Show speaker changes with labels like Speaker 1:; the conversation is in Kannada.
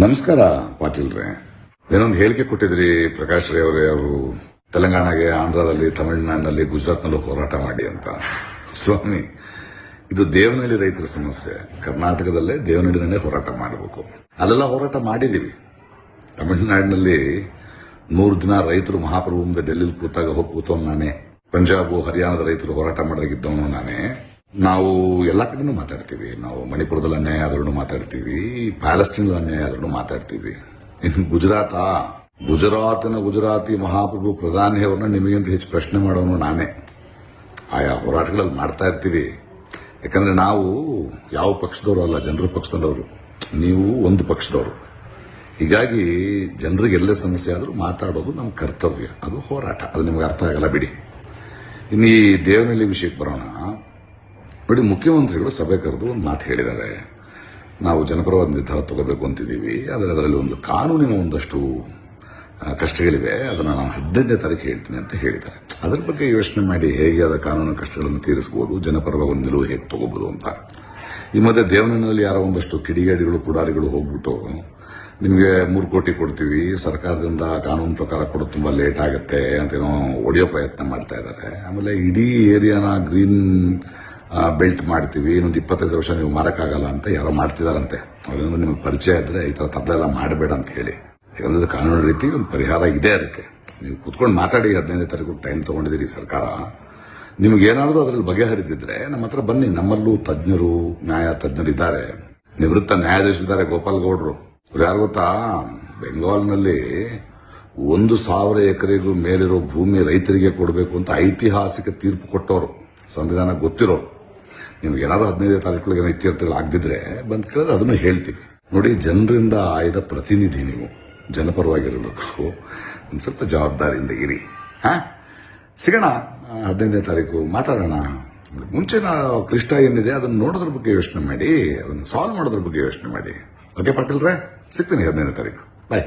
Speaker 1: ನಮಸ್ಕಾರ ಪಾಟೀಲ್ರೆ. ಏನೊಂದು ಹೇಳಿಕೆ ಕೊಟ್ಟಿದ್ರಿ ಪ್ರಕಾಶ್ ರೈ ಅವರೇ, ಅವರು ತೆಲಂಗಾಣಗೆ, ಆಂಧ್ರದಲ್ಲಿ, ತಮಿಳುನಾಡಿನಲ್ಲಿ, ಗುಜರಾತ್ನಲ್ಲೂ ಹೋರಾಟ ಮಾಡಿ ಅಂತ. ಸ್ವಾಮಿ, ಇದು ದೇವನಹಳ್ಳಿ ರೈತರ ಸಮಸ್ಯೆ. ಕರ್ನಾಟಕದಲ್ಲೇ ದೇವನಹಳ್ಳಿನಲ್ಲೇ ಹೋರಾಟ ಮಾಡಬೇಕು. ಅಲ್ಲೆಲ್ಲ ಹೋರಾಟ ಮಾಡಿದೀವಿ. ತಮಿಳುನಾಡಿನಲ್ಲಿ 100 ದಿನ ರೈತರು ಮಹಾಪ್ರಭು ಮುಂದೆ ಡೆಲ್ಲಿಲಿ ಕೂತಾಗ ಹೋಗಿ ಕೂತವನು ನಾನೇ. ಪಂಜಾಬ್, ಹರಿಯಾಣದ ರೈತರು ಹೋರಾಟ ಮಾಡೋದಾಗಿದ್ದವನು ನಾನೇ. ನಾವು ಎಲ್ಲ ಕಡೆನೂ ಮಾತಾಡ್ತೀವಿ. ನಾವು ಮಣಿಪುರದಲ್ಲಿ ಅನ್ಯಾಯ ಆದ್ರೂ ಮಾತಾಡ್ತೀವಿ, ಪ್ಯಾಲೆಸ್ಟೀನ್ ಅನ್ಯಾಯ ಆದ್ರೂ ಮಾತಾಡ್ತೀವಿ. ಇನ್ನು ಗುಜರಾತಿನ ಗುಜರಾತಿ ಮಹಾಪ್ರಭು ಪ್ರಧಾನಿ ಅವ್ರನ್ನ ನಿಮಗಿಂತ ಹೆಚ್ಚು ಪ್ರಶ್ನೆ ಮಾಡೋನು ನಾನೇ. ಆಯಾ ಹೋರಾಟಗಳಲ್ಲಿ ಮಾಡ್ತಾ ಇರ್ತೀವಿ. ಯಾಕಂದ್ರೆ ನಾವು ಯಾವ ಪಕ್ಷದವರು ಅಲ್ಲ, ಜನರ ಪಕ್ಷದವರು. ನೀವು ಒಂದು ಪಕ್ಷದವರು. ಹೀಗಾಗಿ ಜನರಿಗೆ ಎಲ್ಲೇ ಸಮಸ್ಯೆ ಆದ್ರೂ ಮಾತಾಡೋದು ನಮ್ಮ ಕರ್ತವ್ಯ. ಅದು ಹೋರಾಟ. ಅದು ನಿಮ್ಗೆ ಅರ್ಥ ಆಗಲ್ಲ ಬಿಡಿ. ಇನ್ನು ಈ ದೇವನಹಳ್ಳಿ ವಿಷಯಕ್ಕೆ ಬರೋಣ. ನೋಡಿ, ಮುಖ್ಯಮಂತ್ರಿಗಳು ಸಭೆ ಕರೆದು ಒಂದು ಮಾತು ಹೇಳಿದ್ದಾರೆ. ನಾವು ಜನಪರವಾದ ನಿರ್ಧಾರ ತಗೋಬೇಕು ಅಂತಿದ್ದೀವಿ, ಆದರೆ ಅದರಲ್ಲಿ ಒಂದು ಕಾನೂನಿನ ಒಂದಷ್ಟು ಕಷ್ಟಗಳಿವೆ. ಅದನ್ನು ನಾನು 15ನೇ ತಾರೀಕು ಹೇಳ್ತೀನಿ ಅಂತ ಹೇಳಿದ್ದಾರೆ. ಅದರ ಬಗ್ಗೆ ಯೋಚನೆ ಮಾಡಿ ಹೇಗೆ ಅದರ ಕಾನೂನು ಕಷ್ಟಗಳನ್ನು ತೀರಿಸಬಹುದು, ಜನಪರವಾಗಿ ಒಂದು ನಿಲುವು ಹೇಗೆ ತಗೋಬಹುದು ಅಂತ. ಈ ಮಧ್ಯೆ ದೇವನಹಳ್ಳಿಯಲ್ಲಿ ಯಾರೋ ಒಂದಷ್ಟು ಕಿಡಿಗೇಡಿಗಳು, ಪುಡಾರಿಗಳು ಹೋಗ್ಬಿಟ್ಟು ನಿಮಗೆ 3 ಕೋಟಿ ಕೊಡ್ತೀವಿ, ಸರ್ಕಾರದಿಂದ ಕಾನೂನು ಪ್ರಕಾರ ಕೊಡೋದು ತುಂಬಾ ಲೇಟ್ ಆಗುತ್ತೆ ಅಂತೇನೋ ಒಡೆಯೋ ಪ್ರಯತ್ನ ಮಾಡ್ತಾ ಇದ್ದಾರೆ. ಆಮೇಲೆ ಇಡೀ ಏರಿಯಾನ ಗ್ರೀನ್ ಬೆಲ್ಟ್ ಮಾಡ್ತೀವಿ, ಇನ್ನೊಂದು 25 ವರ್ಷ ನೀವು ಮಾರಕ್ಕಾಗಲ್ಲ ಅಂತ ಯಾರೋ ಮಾಡ್ತಿದಾರಂತೆ. ಅವ್ರೇನೋ ನಿಮಗೆ ಪರಿಚಯ ಇದ್ರೆ ಈ ತರ ತಪ್ಪಲೆಲ್ಲ ಮಾಡಬೇಡ ಅಂತ ಹೇಳಿ. ಯಾಕಂದ್ರೆ ಕಾನೂನು ರೀತಿ ಒಂದು ಪರಿಹಾರ ಇದೆ. ಅದಕ್ಕೆ ನೀವು ಕೂತ್ಕೊಂಡು ಮಾತಾಡಿ. 15ನೇ ತಾರೀಕು ಟೈಮ್ ತಗೊಂಡಿದ್ದೀರಿ ಸರ್ಕಾರ. ನಿಮ್ಗೇನಾದ್ರೂ ಅದರಲ್ಲಿ ಬಗೆಹರಿದಿದ್ರೆ ನಮ್ಮ ಹತ್ರ ಬನ್ನಿ. ನಮ್ಮಲ್ಲೂ ತಜ್ಞರು, ನ್ಯಾಯ ತಜ್ಞರು ಇದ್ದಾರೆ. ನಿವೃತ್ತ ನ್ಯಾಯಾಧೀಶರಿದ್ದಾರೆ, ಗೋಪಾಲ್ ಗೌಡ್ರು. ಅವ್ರು ಯಾರು ಗೊತ್ತಾ? ಬೆಂಗಾಲ್ನಲ್ಲಿ 1,000 ಎಕರೆಗೂ ಮೇಲಿರೋ ಭೂಮಿ ರೈತರಿಗೆ ಕೊಡಬೇಕು ಅಂತ ಐತಿಹಾಸಿಕ ತೀರ್ಪು ಕೊಟ್ಟವರು, ಸಂವಿಧಾನ ಗೊತ್ತಿರೋರು. ನಿಮ್ಗೆ ಏನಾದ್ರು 15ನೇ ತಾರೀಕು ಇತ್ಯರ್ಥಗಳು ಆಗದಿದ್ರೆ ಬಂದ್ ಕೇಳಿದ್ರೆ ಅದನ್ನು ಹೇಳ್ತೀವಿ. ನೋಡಿ, ಜನರಿಂದ ಆಯ್ದ ಪ್ರತಿನಿಧಿ ನೀವು. ಜನಪರವಾಗಿರಬೇಕು. ಒಂದು ಸ್ವಲ್ಪ ಜವಾಬ್ದಾರಿಯಿಂದ ಇರಿ. ಸಿಗೋಣ 15ನೇ ತಾರೀಕು, ಮಾತಾಡೋಣ. ಮುಂಚೆ ಕ್ಲಿಷ್ಟ ಏನಿದೆ ಅದನ್ನು ನೋಡೋದ್ರ ಬಗ್ಗೆ ಯೋಚನೆ ಮಾಡಿ, ಅದನ್ನು ಸಾಲ್ವ್ ಮಾಡೋದ್ರ ಬಗ್ಗೆ ಯೋಚನೆ ಮಾಡಿ. ಓಕೆ ಪಾಟೀಲ್ರೆ, ಸಿಗ್ತೀನಿ 15ನೇ ತಾರೀಕು. ಬಾಯ್.